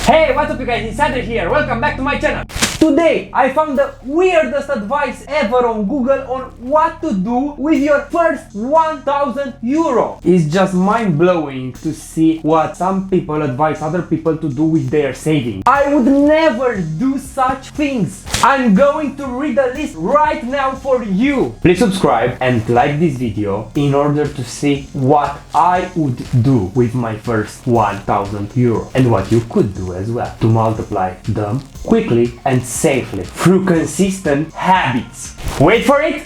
Hey, what's up you guys, Insider here, welcome back to my channel. Today I found the weirdest advice ever on Google on what to do with your first 1000 euro. It's just mind-blowing to see what some people advise other people to do with their savings. I would never do such things. I'm going to read a list right now for you. Please subscribe and like this video in order to see what I would do with my first 1000 euro and what you could do as well to multiply them quickly and safely through consistent habits. Wait for it!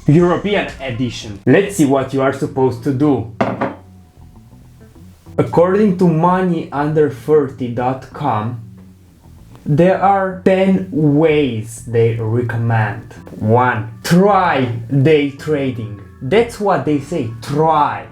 European edition. Let's see what you are supposed to do. According to moneyunder30.com, there are 10 ways they recommend. 1. Try day trading. That's what they say, try.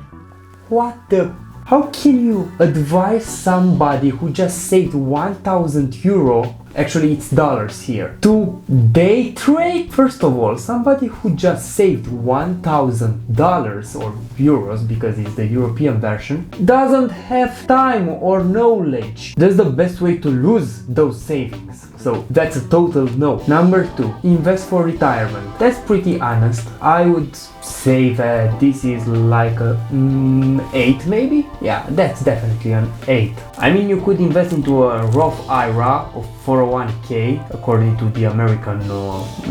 What the? How can you advise somebody who just saved 1000 euro, actually it's dollars here, to day trade? First of all, somebody who just saved $1000 or euros, because it's the European version, doesn't have time or knowledge. That's the best way to lose those savings. So that's a total no. Number 2, invest for retirement. That's pretty honest. I would say that this is like a 8 maybe? Yeah, that's definitely an 8. I mean, you could invest into a Roth IRA of 401k according to the American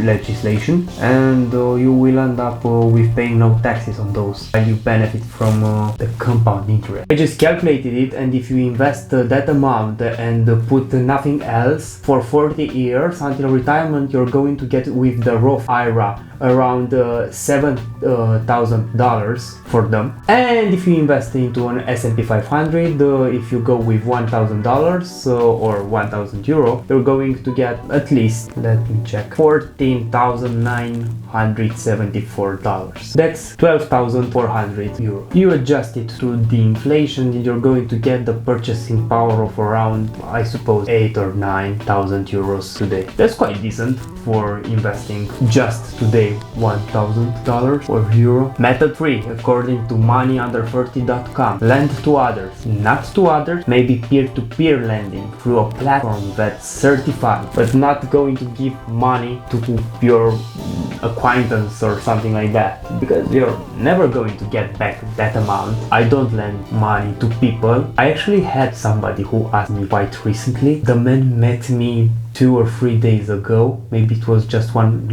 legislation, and you will end up with paying no taxes on those, and you benefit from the compound interest. I just calculated it, and if you invest that amount and put nothing else for 40 years until retirement, you're going to get with the Roth IRA around $7,000 for them. And if you invest into an S&P 500, if you go with $1,000 or 1000 euro, you're going to get at least, let me check, $14,974. That's 12,400 euro. You adjust it to the inflation and you're going to get the purchasing power of around, I suppose, 8 or 9,000 euros today. That's quite decent for investing just today $1,000 or euro. Method 3, according to moneyunder30.com, lend to others. Not to others, maybe peer-to-peer lending through a platform that's certified, but not going to give money to your acquaintance or something like that, because you're never going to get back that amount. I don't lend money to people. I actually had somebody who asked me quite recently. The man met me 2 or 3 days ago, maybe it was just one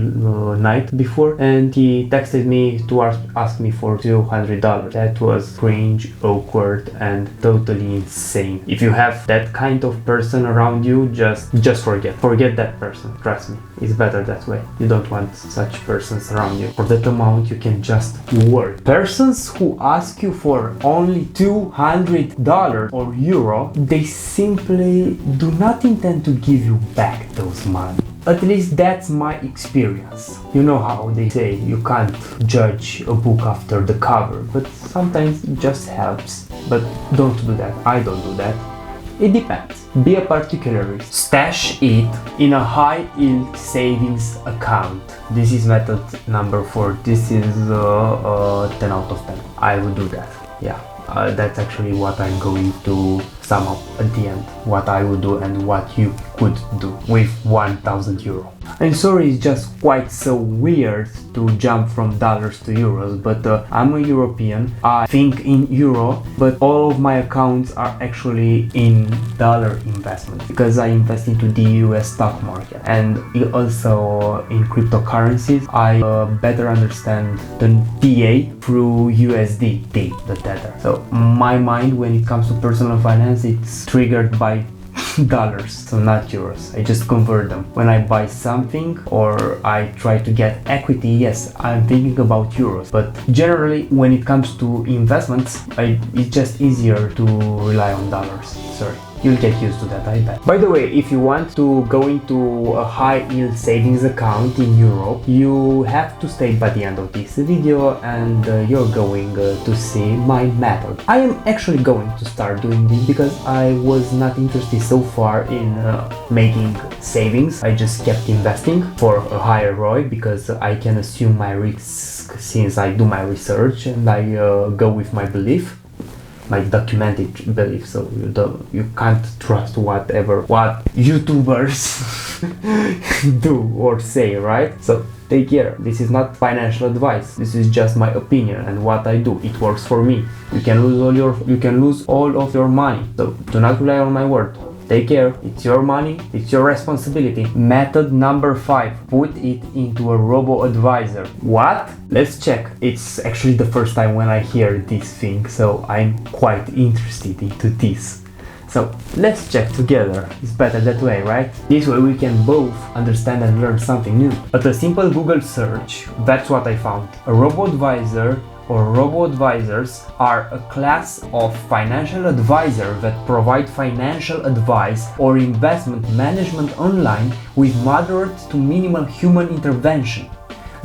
night before, and he texted me to ask me for $200. That was cringe, awkward, and totally insane. If you have that kind of person around you, just forget that person. Trust me, it's better that way. You don't want such persons around you. For that amount you can just work. Persons who ask you for only $200 or euro, they simply do not intend to give you back those money. At least that's my experience. You know how they say you can't judge a book after the cover, but sometimes it just helps. But don't do that. I don't do that. It depends. Be a particularist. Stash it in a high yield savings account. This is method number 4. This is 10 out of 10. I would do that. Yeah. That's actually what I'm going to sum up at the end, what I would do and what you could do with 1000 euro. I'm sorry, it's just quite so weird to jump from dollars to euros, but I'm a European. I think in euro, but all of my accounts are actually in dollar investment because I invest into the US stock market and also in cryptocurrencies. I better understand the TA through USDT, the tether. So my mind when it comes to personal finance, it's triggered by dollars, so not euros. I just convert them. When I buy something or I try to get equity, yes, I'm thinking about euros, but generally when it comes to investments, it's just easier to rely on dollars. Sorry. You'll get used to that, I bet. By the way, if you want to go into a high yield savings account in Europe, you have to stay by the end of this video and you're going to see my method. I am actually going to start doing this because I was not interested so far in making savings. I just kept investing for a higher ROI because I can assume my risks since I do my research and I go with my belief. like documented belief, so you can't trust what YouTubers do or say, right? So take care. This is not financial advice. This is just my opinion and what I do. It works for me. You can lose all of your money. So do not rely on my word. Take care. It's your money. It's your responsibility. Method number 5. Put it into a robo-advisor. What? Let's check. It's actually the first time when I hear this thing, so I'm quite interested into this. So let's check together. It's better that way, right? This way we can both understand and learn something new. At a simple Google search, that's what I found. A robo-advisor or robo-advisors are a class of financial advisor that provide financial advice or investment management online with moderate to minimal human intervention.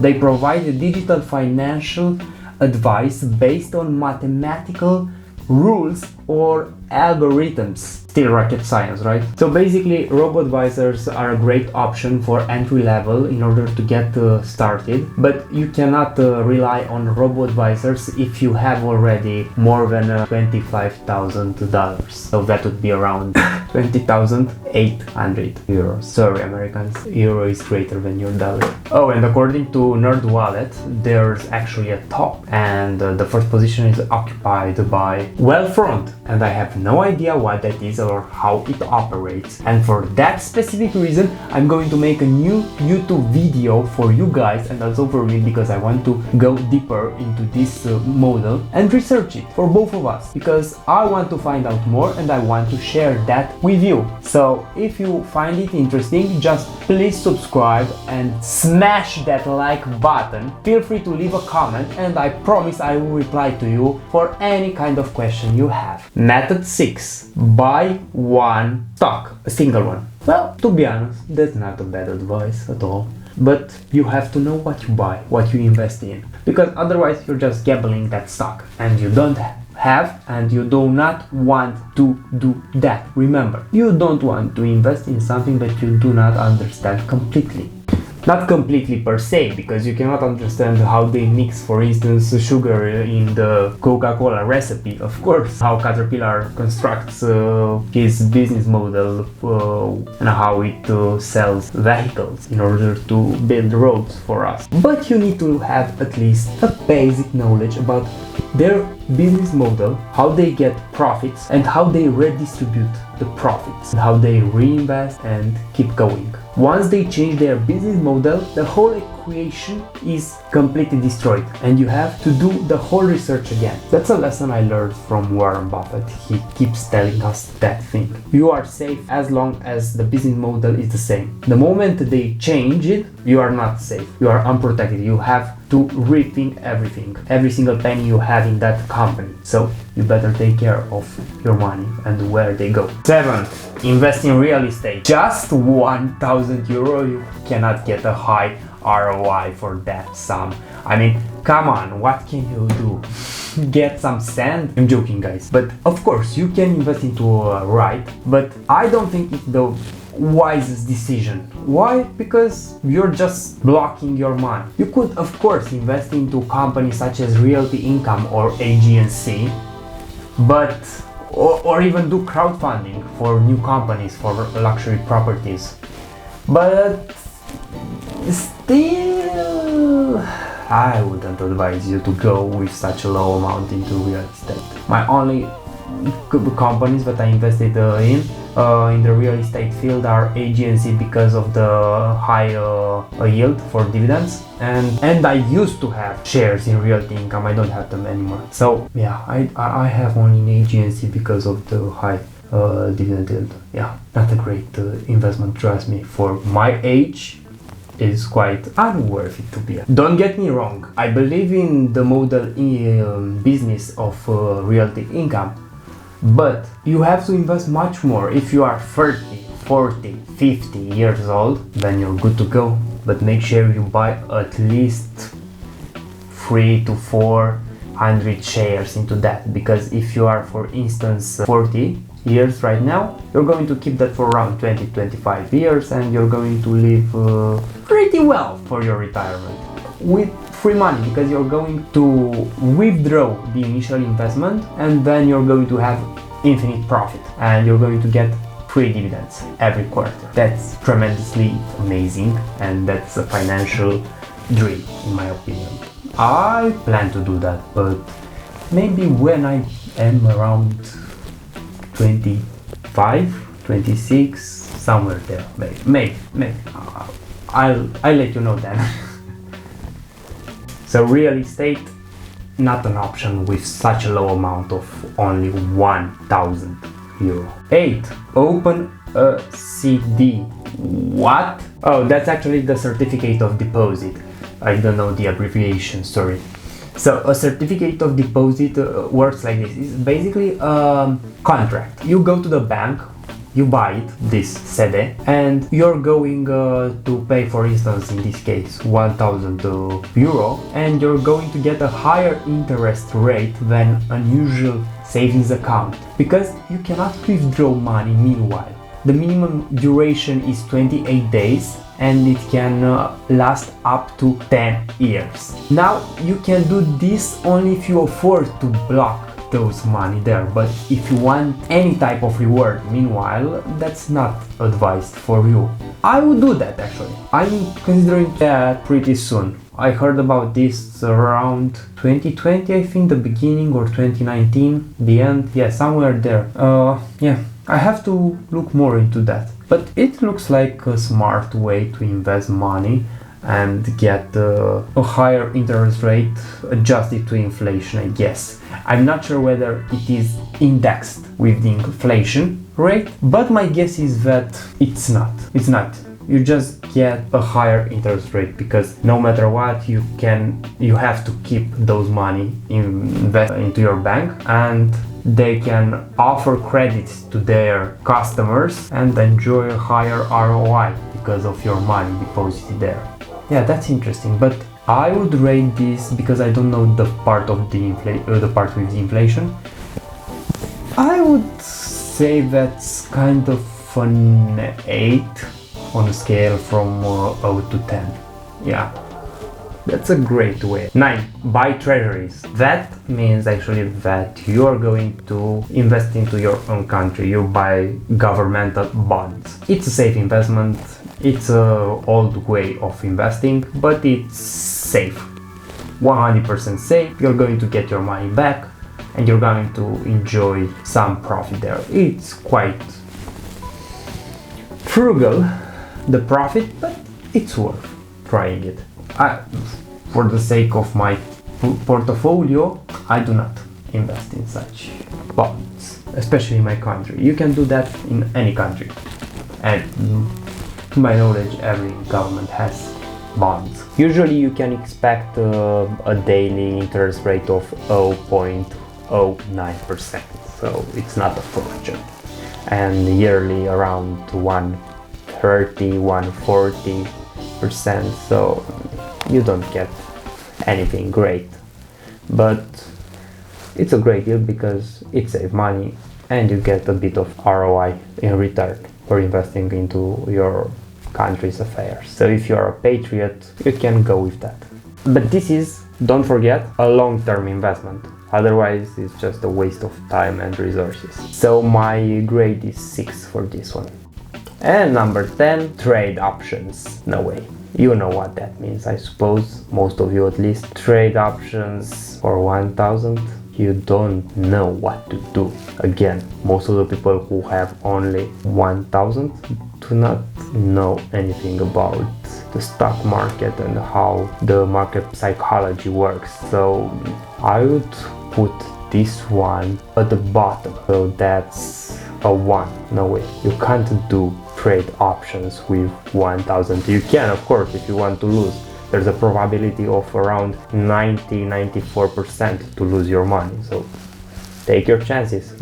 They provide a digital financial advice based on mathematical rules or algorithms. Still rocket science, right? So basically, robo-advisors are a great option for entry level in order to get started, but you cannot rely on robo-advisors if you have already more than $25,000. So that would be around 20,800 euros. Sorry, Americans, euro is greater than your dollar. Oh, and according to NerdWallet, there's actually a top, and the first position is occupied by Wealthfront, and I have no idea what that is or how it operates, and for that specific reason I'm going to make a new YouTube video for you guys and also for me, because I want to go deeper into this model and research it for both of us, because I want to find out more and I want to share that with you. So if you find it interesting, just please subscribe and smash that like button. Feel free to leave a comment and I promise I will reply to you for any kind of question you have. Method 6. Buy one stock, a single one. Well, to be honest, that's not a bad advice at all. But you have to know what you buy, what you invest in, because otherwise you're just gambling that stock and you don't have and you do not want to do that. Remember, you don't want to invest in something that you do not understand completely. Not completely per se, because you cannot understand how they mix, for instance, sugar in the Coca-Cola recipe, of course, how Caterpillar constructs his business model and how it sells vehicles in order to build roads for us. But you need to have at least a basic knowledge about their business model, how they get profits and how they redistribute the profits, and how they reinvest and keep going. Once they change their business model, the whole equation is completely destroyed and you have to do the whole research again. That's a lesson I learned from Warren Buffett. He keeps telling us that thing. You are safe as long as the business model is the same. The moment they change it, you are not safe. You are unprotected. You have to rethink everything, every single penny you have in that company. So you better take care of your money and where they go. 7. Invest in real estate. Just 1,000 euro, you cannot get a high ROI for that sum. I mean, come on, what can you do? Get some sand? I'm joking, guys. But of course, you can invest into a right, but I don't think it's the wisest decision. Why? Because you're just blocking your money. You could, of course, invest into companies such as Realty Income or AGNC, but or even do crowdfunding for new companies for luxury properties. But still, I wouldn't advise you to go with such a low amount into real estate. My only companies that I invested in the real estate field are AGNC because of the high yield for dividends, and I used to have shares in Realty Income. I don't have them anymore. So yeah, I have only in AGNC because of the high dividend yield. Yeah, not a great investment, trust me. For my age, is quite unworthy to be. Don't get me wrong, I believe in the model business of Realty Income, but you have to invest much more. If you are 30, 40, 50 years old, then you're good to go. But make sure you buy at least 300 to 400 shares into that, because if you are, for instance, 40 years right now, you're going to keep that for around 20-25 years and you're going to live pretty well for your retirement. With free money, because you're going to withdraw the initial investment and then you're going to have infinite profit and you're going to get free dividends every quarter. That's tremendously amazing, and that's a financial dream in my opinion. I plan to do that, but maybe when I am around 25, 26, somewhere there, maybe. I'll let you know then. So real estate, not an option with such a low amount of only 1,000 euro. 8. Open a CD. What? Oh, that's actually the certificate of deposit. I don't know the abbreviation, sorry. So a certificate of deposit works like this. It's basically a contract. You go to the bank, you buy it, this CD, and you're going to pay, for instance, in this case, 1,000 euro, and you're going to get a higher interest rate than an usual savings account, because you cannot withdraw money meanwhile. The minimum duration is 28 days and it can last up to 10 years. Now you can do this only if you afford to block those money there, but if you want any type of reward meanwhile, that's not advised for you. I would do that actually. I'm considering that pretty soon. I heard about this around 2020, I think, the beginning, or 2019, the end, yeah, somewhere there. Yeah, I have to look more into that. But it looks like a smart way to invest money and get a higher interest rate adjusted to inflation, I guess. I'm not sure whether it is indexed with the inflation rate, but my guess is that it's not. It's not. You just get a higher interest rate, because no matter what, you have to keep those money invest into your bank, and they can offer credits to their customers and enjoy a higher ROI because of your money deposited there. Yeah, that's interesting, but I would rate this, because I don't know the part of the part with the inflation. I would say that's kind of an 8 on a scale from 0 to 10. Yeah, that's a great way. 9. Buy treasuries. That means actually that you are going to invest into your own country. You buy governmental bonds. It's a safe investment. It's an old way of investing, but it's safe. 100% safe. You're going to get your money back and you're going to enjoy some profit there. It's quite frugal, the profit, but it's worth trying it. For the sake of my portfolio, I do not invest in such bonds, especially in my country. You can do that in any country, and to my knowledge, every government has bonds. Usually you can expect a daily interest rate of 0.09%, so it's not a fortune, and yearly around 140%, so you don't get anything great, but it's a great deal because it saves money and you get a bit of ROI in return for investing into your country's affairs. So if you are a patriot, you can go with that. But this is, don't forget, a long-term investment. Otherwise, it's just a waste of time and resources. So my grade is 6 for this one. And number 10, trade options. No way. You know what that means, I suppose, most of you at least. Trade options for 1,000, you don't know what to do. Again, most of the people who have only 1,000 do not know anything about the stock market and how the market psychology works. So I would put this one at the bottom. So that's a 1. No way. You can't do trade options with 1,000. You can, of course, if you want to lose. There's a probability of around 94% to lose your money. So take your chances.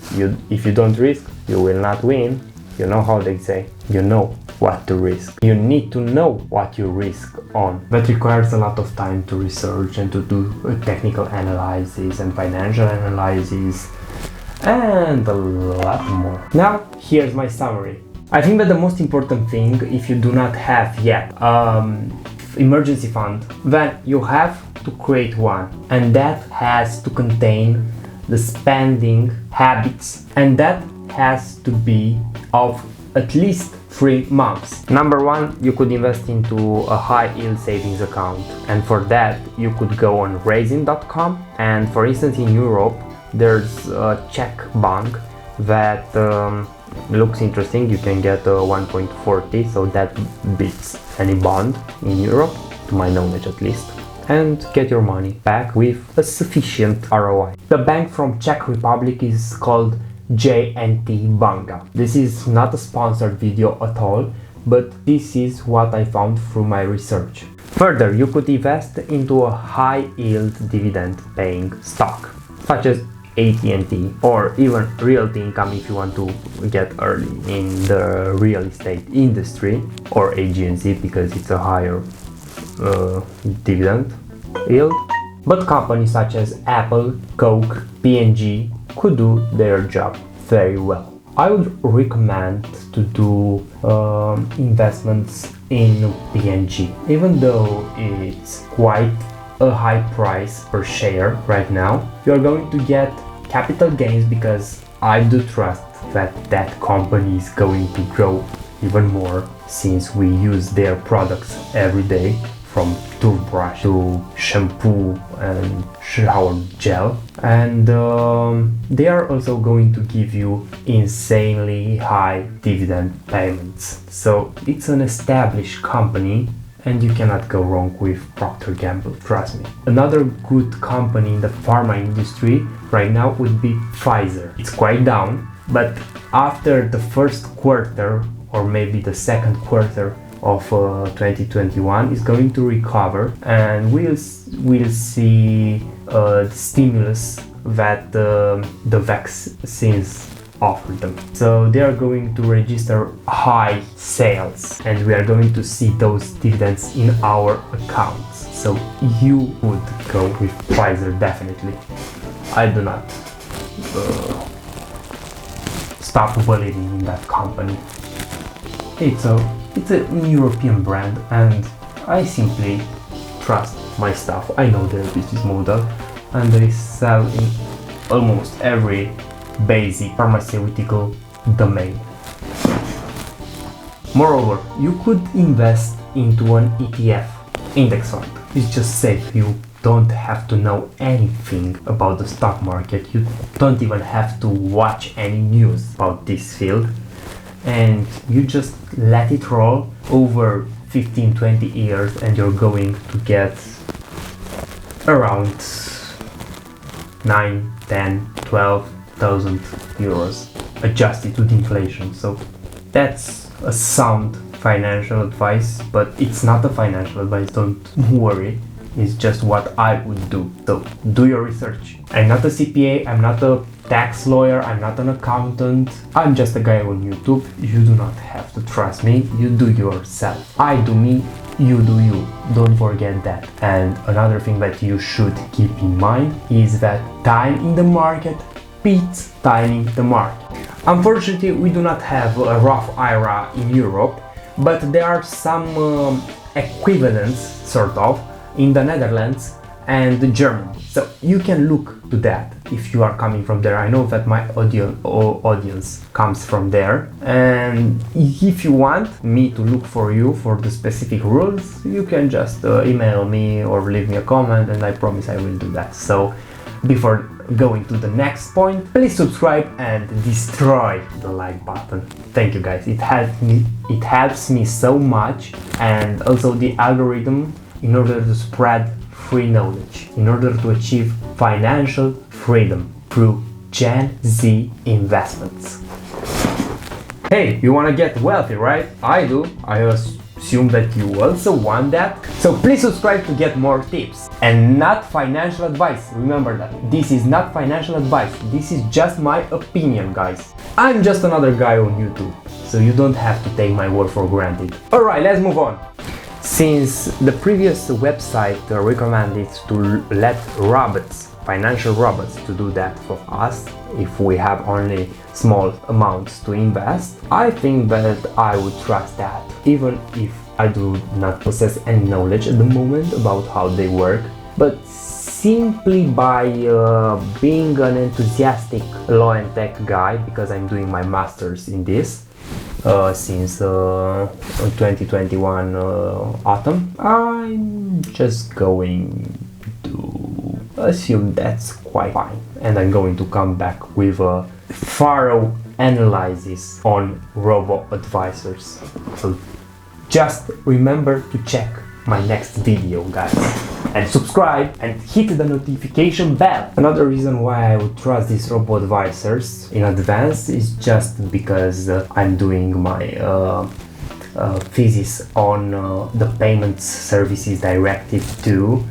If you don't risk, you will not win. You know how they say. You know what to risk. You need to know what you risk on. That requires a lot of time to research and to do technical analysis and financial analysis and a lot more. Now, here's my summary. I think that the most important thing, if you do not have yet emergency fund, then you have to create one, and that has to contain the spending habits, and that has to be of at least 3 months. Number one, you could invest into a high yield savings account, and for that you could go on raisin.com, and for instance in Europe there's a Czech bank that looks interesting. You can get 1.40, so that beats any bond in Europe, to my knowledge at least, and get your money back with a sufficient ROI. The bank from Czech Republic is called JNT Banka. This is not a sponsored video at all, but this is what I found through my research. Further, you could invest into a high yield dividend paying stock, such as AT&T, or even Realty Income if you want to get early in the real estate industry, or AGNC because it's a higher dividend yield. But companies such as Apple, Coke, P&G could do their job very well. I would recommend to do investments in P&G, even though it's quite a high price per share right now. You're going to get capital gains because I do trust that company is going to grow even more, since we use their products every day, from toothbrush to shampoo and shower gel, and they are also going to give you insanely high dividend payments. So it's an established company and you cannot go wrong with Procter & Gamble, trust me. Another good company in the pharma industry right now would be Pfizer. It's quite down, but after the first quarter, or maybe the second quarter of 2021, is going to recover, and we'll see the stimulus that the vaccines offer them. So they are going to register high sales, and we are going to see those dividends in our accounts. So you would go with Pfizer definitely. I do not stop believing in that company. It's a European brand, and I simply trust my stuff. I know their business model, and they sell in almost every basic pharmaceutical domain. Moreover, you could invest into an ETF, index fund. It's just safe. You don't have to know anything about the stock market. You don't even have to watch any news about this field, and you just let it roll over 15-20 years, and you're going to get around 9, 10, 12,000 euros adjusted to the inflation. So that's a sound financial advice, but it's not a financial advice, don't worry. It's just what I would do. So do your research. I'm not a CPA, I'm not a tax lawyer, I'm not an accountant. I'm just a guy on YouTube. You do not have to trust me. You do yourself. I do me, you do you. Don't forget that. And another thing that you should keep in mind is that time in the market beats timing the market. Unfortunately, we do not have a Roth IRA in Europe, but there are some equivalents, sort of, in the Netherlands and Germany. So you can look to that if you are coming from there. I know that my audience comes from there, and if you want me to look for you for the specific rules, you can just email me or leave me a comment, and I promise I will do that. So before going to the next point, please subscribe and destroy the like button. Thank you guys, it helps me so much, and also the algorithm, in order to spread free knowledge, in order to achieve financial freedom through Gen Z investments. Hey, you wanna get wealthy, right? I do. I assume that you also want that. So please subscribe to get more tips. And not financial advice. Remember that. This is not financial advice. This is just my opinion, guys. I'm just another guy on YouTube, so you don't have to take my word for granted. Alright, let's move on. Since the previous website recommended to let robots, financial robots, to do that for us if we have only small amounts to invest, I think that I would trust that, even if I do not possess any knowledge at the moment about how they work, but simply by being an enthusiastic law and tech guy, because I'm doing my master's in this since 2021 autumn, I'm just going to assume that's quite fine, and I'm going to come back with a thorough analysis on robo-advisors. So just remember to check my next video, guys, and subscribe and hit the notification bell. Another reason why I would trust these robo-advisors in advance is just because I'm doing my thesis on the Payment Services Directive 2.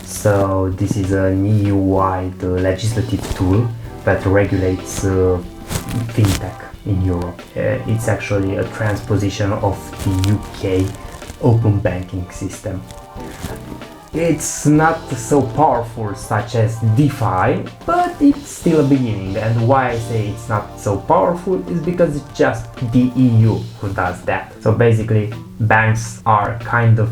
So this is an EU-wide legislative tool that regulates fintech in Europe. It's actually a transposition of the UK open banking system. It's not so powerful such as DeFi, but it's still a beginning, and why I say it's not so powerful is because it's just the EU who does that. So basically banks are kind of,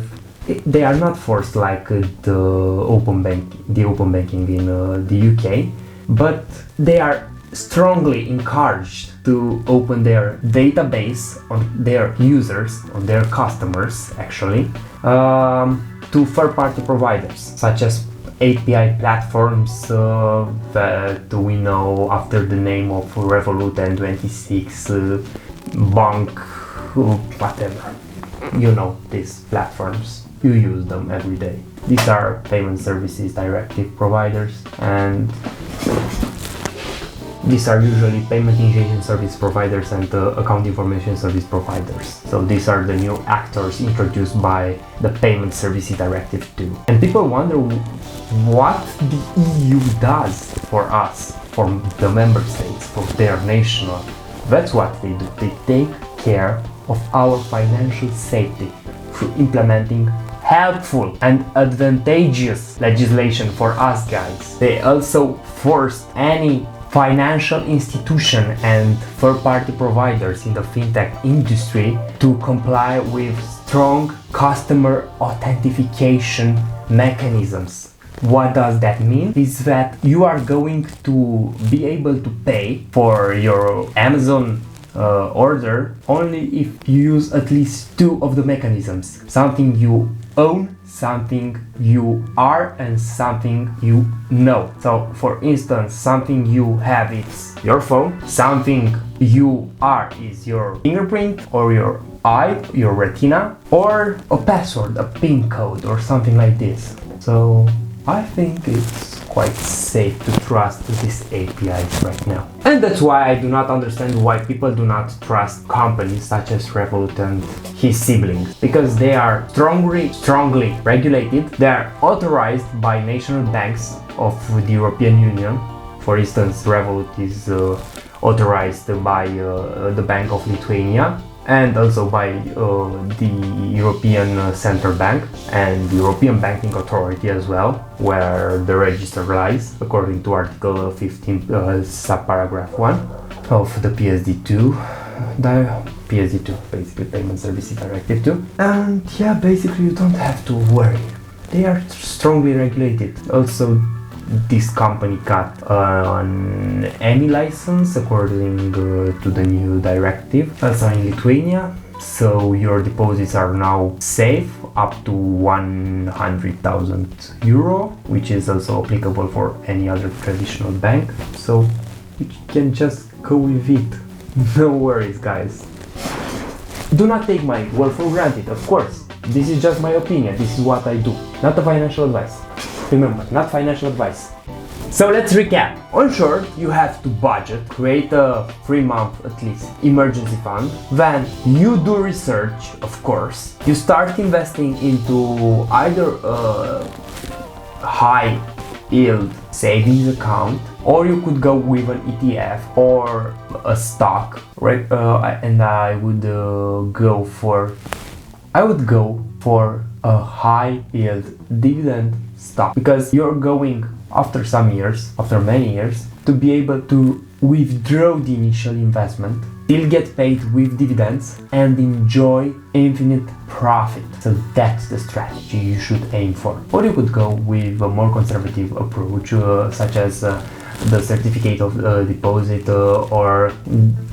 they are not forced like the open banking in the UK, but they are strongly encouraged to open their database on their users, on their customers actually, to third-party providers such as API platforms that we know after the name of Revolut N26, Bank, whatever. You know these platforms, you use them every day. These are Payment Services Directive providers, and these are usually payment initiation service providers and account information service providers. So these are the new actors introduced by the Payment Services Directive 2. And people wonder what the EU does for us, for the member states, for their national. That's what they do. They take care of our financial safety through implementing helpful and advantageous legislation for us guys. They also forced any financial institution and third-party providers in the fintech industry to comply with strong customer authentication mechanisms. What does that mean? Is that you are going to be able to pay for your Amazon order only if you use at least two of the mechanisms. Something you own, something you are, and something you know. So for instance, something you have is your phone, something you are is your fingerprint or your eye, your retina, or a password, a PIN code or something like this. So I think it's quite safe to trust these APIs right now. And that's why I do not understand why people do not trust companies such as Revolut and his siblings, because they are strongly regulated. They are authorized by national banks of the European Union. For instance, Revolut is authorized by the Bank of Lithuania, and also by the European Central Bank and the European Banking Authority as well, where the register lies, according to Article 15, subparagraph 1 of the PSD2, basically Payment Services Directive 2. And yeah, basically you don't have to worry. They are strongly regulated. Also, this company got an EMI license according to the new directive, also in Lithuania, so your deposits are now safe up to 100,000 euro, which is also applicable for any other traditional bank, so you can just go with it. No worries guys. Do not take my word for granted, of course. This is just my opinion, this is what I do, not a financial advice. Remember, not financial advice. So let's recap. On short, you have to budget, create a 3-month at least emergency fund. Then you do research, of course. You start investing into either a high yield savings account, or you could go with an ETF or a stock, right? And I would go for a high yield dividend stock, because you're going after many years to be able to withdraw the initial investment still get paid with dividends, and enjoy infinite profit. So that's the strategy you should aim for. Or you could go with a more conservative approach, such as the certificate of deposit or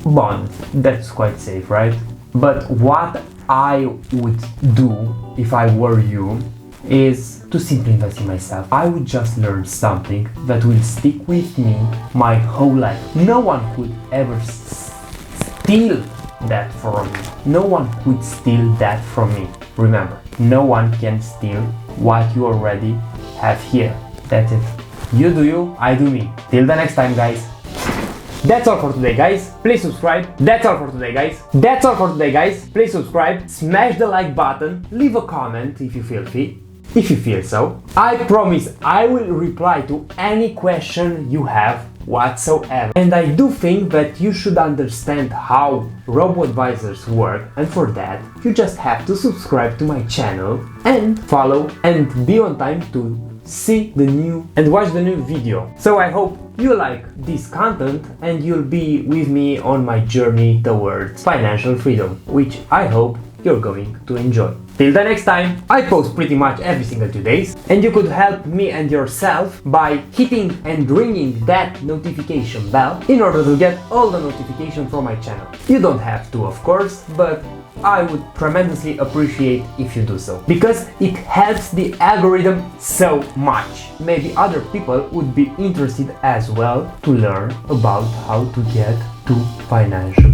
bond. That's quite safe, right? But what I would do if I were you is to simply invest in myself. I would just learn something that will stick with me my whole life. No one could ever steal that from me. No one could steal that from me. Remember, no one can steal what you already have here. That's it. You do you, I do me. Till the next time, guys. That's all for today, guys. Please subscribe. That's all for today, guys. That's all for today, guys. Please subscribe. Smash the like button. Leave a comment if you feel fit. If you feel so. I promise I will reply to any question you have whatsoever. And I do think that you should understand how robo-advisors work, and for that you just have to subscribe to my channel and follow and be on time to see the new and watch the new video. So I hope you like this content and you'll be with me on my journey towards financial freedom, which I hope you're going to enjoy. Till the next time, I post pretty much every single 2 days, and you could help me and yourself by hitting and ringing that notification bell in order to get all the notifications from my channel. You don't have to, of course, but I would tremendously appreciate if you do so, because it helps the algorithm so much. Maybe other people would be interested as well to learn about how to get to financial